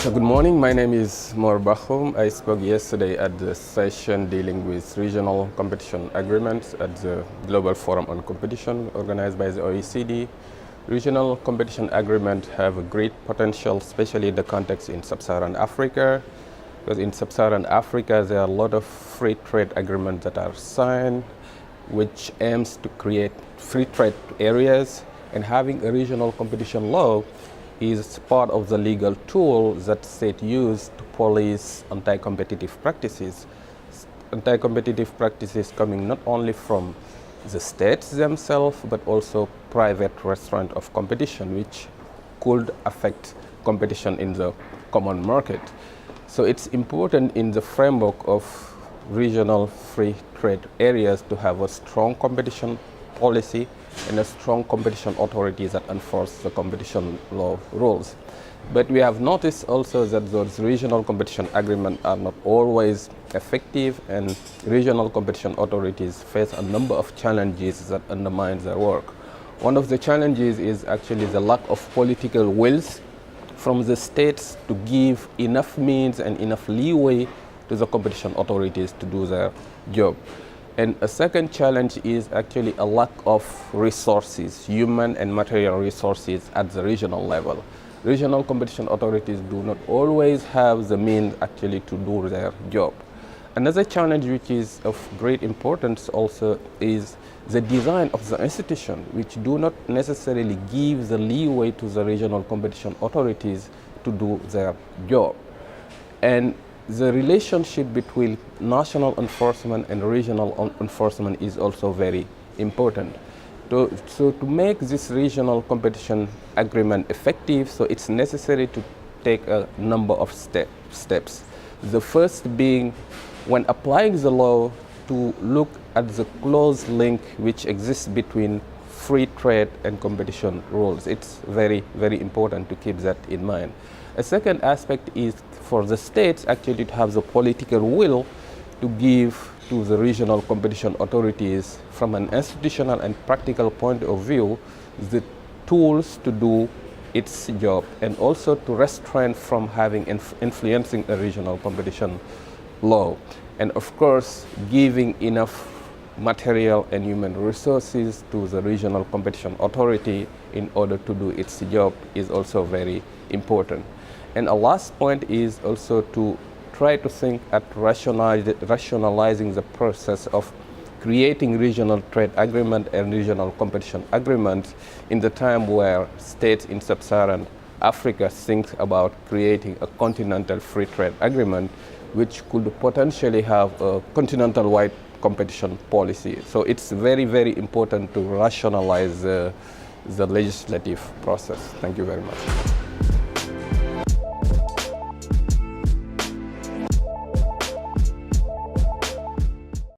So good morning, my name is Mor Bakhoum. I spoke yesterday at the session dealing with regional competition agreements at the Global Forum on Competition organized by the OECD. Regional competition agreements have a great potential, especially in the context in sub-Saharan Africa, because in sub-Saharan Africa there are a lot of free trade agreements that are signed, which aims to create free trade areas, and having a regional competition law is part of the legal tool that states use to police anti-competitive practices. Anti-competitive practices coming not only from the states themselves, but also private restaurant of competition, which could affect competition in the common market. So it's important in the framework of regional free trade areas to have a strong competition policy and a strong competition authority that enforce the competition law rules. But we have noticed also that those regional competition agreements are not always effective, and regional competition authorities face a number of challenges that undermine their work. One of the challenges is actually the lack of political wills from the states to give enough means and enough leeway to the competition authorities to do their job. And a second challenge is actually a lack of resources, human and material resources at the regional level. Regional competition authorities do not always have the means actually to do their job. Another challenge which is of great importance also is the design of the institution, which do not necessarily give the leeway to the regional competition authorities to do their job. And the relationship between national enforcement and regional enforcement is also very important. So to make this regional competition agreement effective, so it's necessary to take a number of steps. The first being, when applying the law, to look at the close link which exists between free trade and competition rules. It's very, very important to keep that in mind. A second aspect is for the states actually to have the political will to give to the regional competition authorities from an institutional and practical point of view the tools to do its job, and also to restrain from having influencing a regional competition law. And of course, giving enough material and human resources to the regional competition authority in order to do its job is also very important. And a last point is also to try to think at rationalizing the process of creating regional trade agreement and regional competition agreements in the time where states in sub-Saharan Africa think about creating a continental free trade agreement, which could potentially have a continental-wide competition policy. So it's very, very important to rationalize the legislative process. Thank you very much.